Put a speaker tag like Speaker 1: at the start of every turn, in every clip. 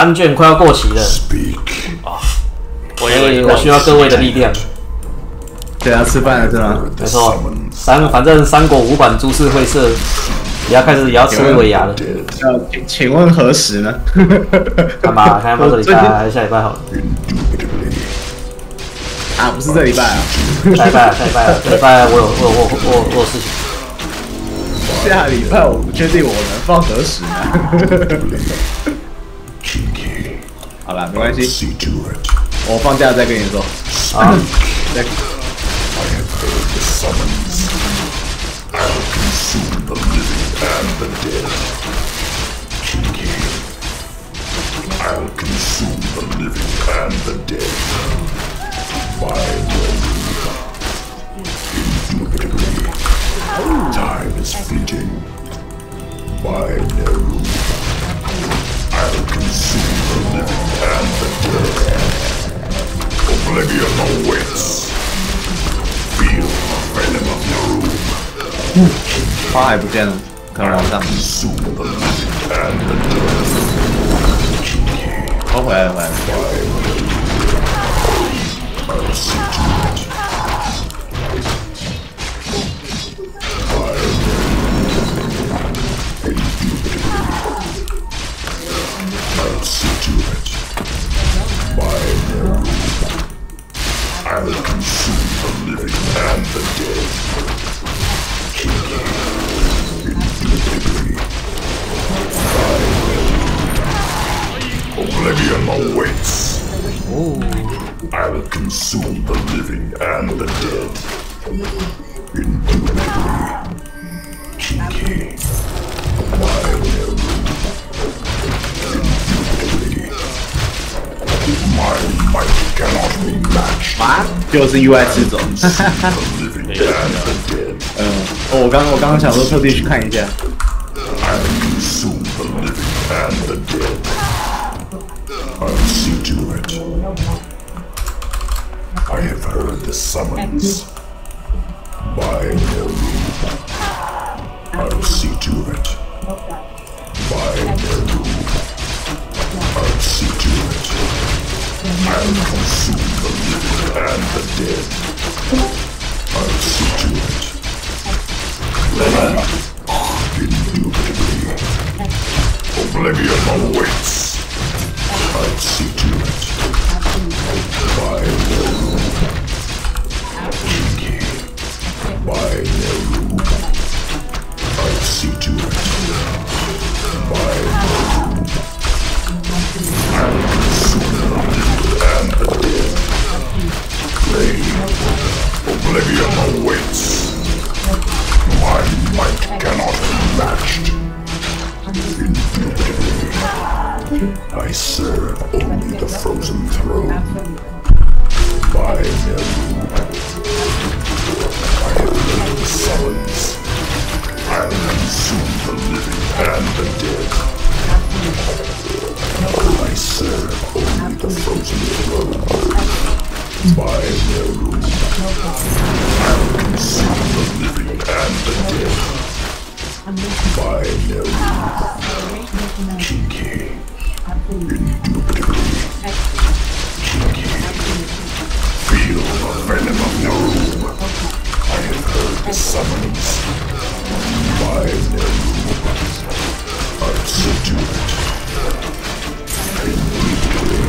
Speaker 1: 3卷快要过期了啊！所以我需要各位的力量。
Speaker 2: 对啊，吃饭了是吗？
Speaker 1: 没错，反正3国5版株式会社也要吃尾牙了。
Speaker 2: 请问何时呢？
Speaker 1: 干嘛？看这礼拜还是下礼拜好了？
Speaker 2: 啊，不是这礼拜啊，
Speaker 1: 下礼拜我有事情。
Speaker 2: 下礼拜我不确定我能放何时呢。好啦，没关系，我放假再跟你说。
Speaker 1: 啊。
Speaker 3: I'll consume the living and the dead. Indubitably, time is fleeting. By Neru, I'll consume the living and the dead. Oblivion awaits. Feel the venom of Neru.
Speaker 2: 花还不见了，可能往上。
Speaker 3: Consume the living and the dead.
Speaker 2: 我回来了，回来了。
Speaker 3: I'll see to it. I'll see to it. By Neru, I'll consume the living and the dead. Indubitably. By Neru, Oblivion awaits. I'll consume the living and the dead. Indubitably. Kinky. By Neru. Indubitably. My might cannot be matched.
Speaker 2: 啊，就是意外吃走。
Speaker 3: The living and the dead.
Speaker 2: 我刚想说特地去看一下。
Speaker 3: I'll consume the living and the dead. I'll see to it. I have heard the summons. By Neru. I'll see to it. By Neru. I'll see to it. I'll consume the living and the dead. I'll see to it. Indubitably. Oblivion awaits. I'll see to it. By Neru. Kinky. By Neru. I'll see to it. By Neru. I'll consume the living and the dead. Play. Oblivion awaits. My might cannot be matched. Indubitably. I serve only the frozen throne. By Neru. I have heard the summons. I'll consume the living and the dead. I serve only the frozen throne. By Neru. I'll consume the living and the dead. By Neru. Kinky. Indubitably. Kinky. Feel the venom of Neru. I have heard the summons. By Neru. I'll see to it. Indubitably.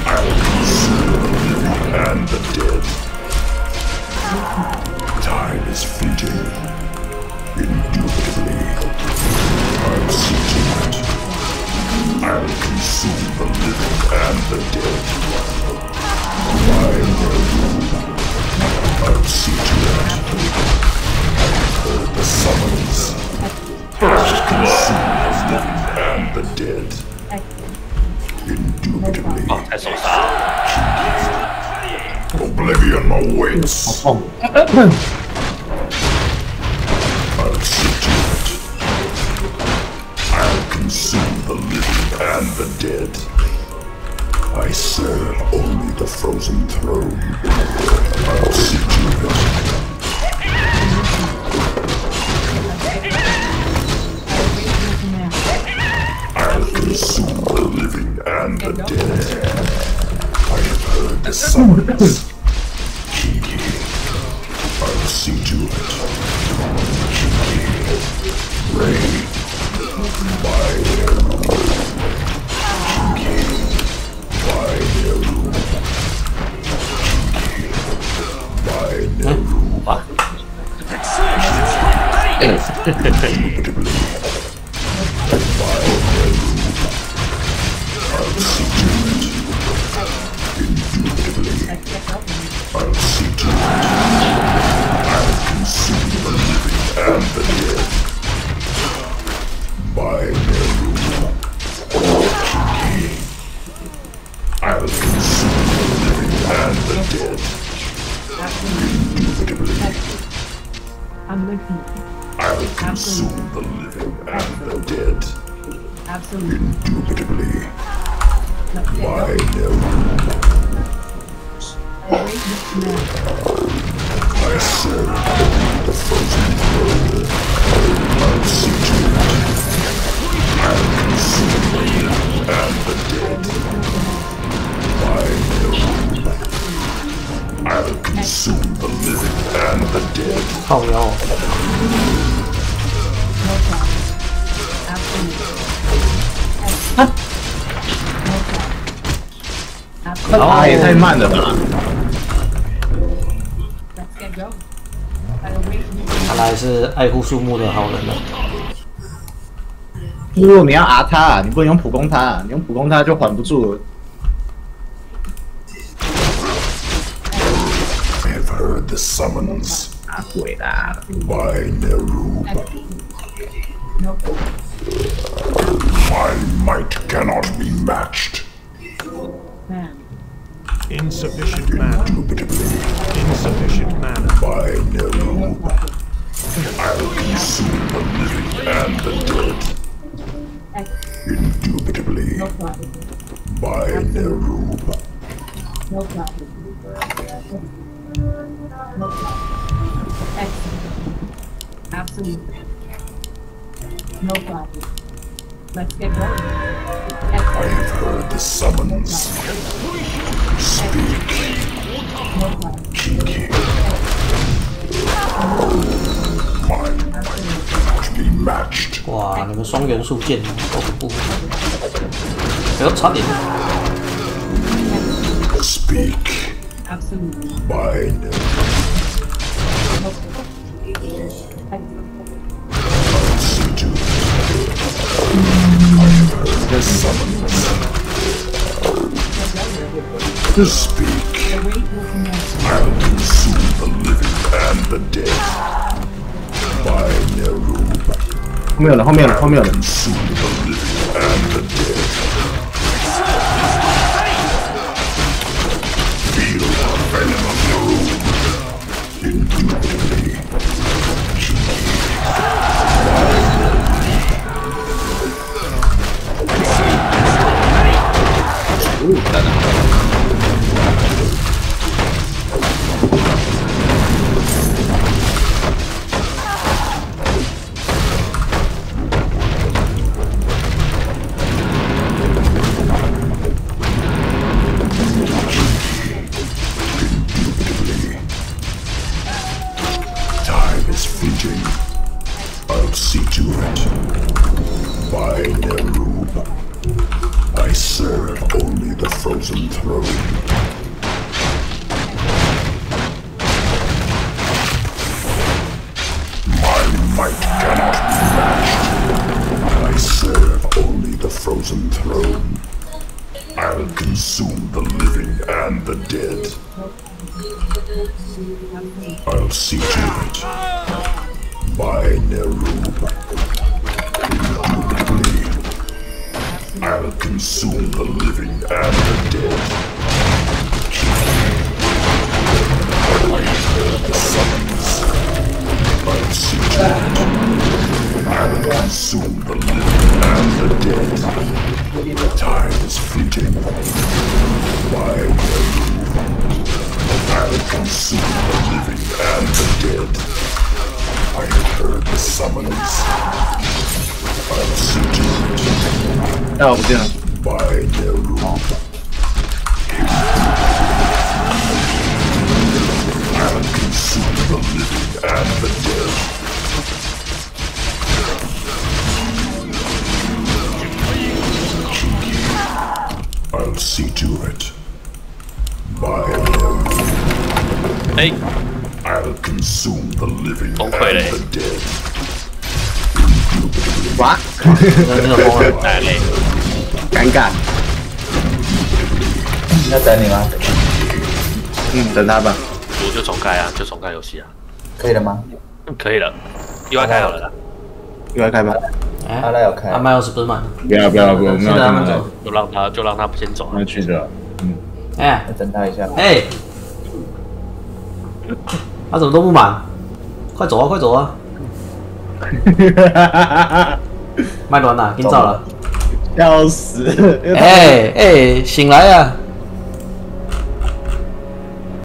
Speaker 3: I'll consume the living and the dead. Time is fleeting. Indubitably. I'll see to it. I'll consume the living and the dead. By Neru. I'll see to it. I have heard the summons. I'll consume the living and the dead. Indubitably. Oblivion awaits. I'll see to it. I'll consume the living and the dead. I serve only the frozen throne. I'll see to it. I'll consume the living and the dead. I have heard the summons. I'll see to it. Rain by their rule. By their rule. By their rule. Indubitably. By their rule. I'll see to it. Indubitably. I'll see to it. I'll consume the living and the dead. By their rule. I'll consume the living and the dead. Indubitably. I'll consume the living and the dead. Indubitably. By their rule. I serve the frozen throne. I'll see to it. I'll consume the living and the dead. By their rule. I'll consume the living and the dead.
Speaker 1: 靠腰。
Speaker 2: 那打也太慢了吧！
Speaker 1: 看来是爱护树木的好人了。
Speaker 2: 如果你要R他啊，你不能用普攻他啊，你用普攻他就缓不住了。
Speaker 3: I have heard the summons.
Speaker 2: 打鬼啦！
Speaker 3: By Nerub. My might cannot be matched.
Speaker 4: Insufficient mana.
Speaker 3: Indubitably.
Speaker 4: Insufficient mana.
Speaker 3: By Nerub. I'll consume the living and the dead. Indubitably. By Nerub.
Speaker 5: Absolutely. No problem. Let's get going.
Speaker 3: I have heard the summons. Speak. My might cannot be matched.
Speaker 1: 哇，你们双元素剑好恐怖！哎呦，差点！
Speaker 3: Speak.
Speaker 5: Absolutely.
Speaker 3: By see to it. I have heard the summons. Speak. I'll consume the living and the dead. By Nerub.
Speaker 2: 后面有人，后面有人，后面有人。
Speaker 3: Consume the living and the dead. Feel the venom of Nerub. Indubitably. Time is fleeting. I'll see to it. By Nerub. I serve only the frozen throne. My might cannot be matched. I serve only the frozen throne. I'll consume the living and the dead. I'll see to it. By Nerub. Indubitably. I'll consume the living and the dead. I have heard the summons. I'll see to it. I'll consume the living and the dead. Time is fleeting. By Nerub. I'll consume the living and the dead. I have heard the summons. I'll see to it.
Speaker 2: Oh, yeah.
Speaker 3: By Nerub. I'll see to it. By
Speaker 6: 哎，
Speaker 3: I'll consume the living and
Speaker 6: 崩溃嘞
Speaker 3: the dead.
Speaker 2: 哇，
Speaker 1: 那个疯了。
Speaker 6: 来嘞，
Speaker 2: 尴尬。
Speaker 7: 要等你吗？
Speaker 2: 等他吧。
Speaker 6: 我就重开啊，就重开游戏啊。
Speaker 7: 可以了吗？
Speaker 6: 可以了，UI 开好了啦。
Speaker 2: 又来开吧。
Speaker 1: 哎，
Speaker 7: 阿赖有开
Speaker 1: 阿麦20不是满，
Speaker 2: 不要，我们
Speaker 1: 现在他们走。
Speaker 6: 就让他先走啊。
Speaker 2: 要去的。
Speaker 1: 哎
Speaker 7: 要等他一下。
Speaker 1: 哎，他怎么都不满？快走啊，快走啊！麦乱了，给你照了。
Speaker 2: 要死！
Speaker 1: 哎，醒来啊！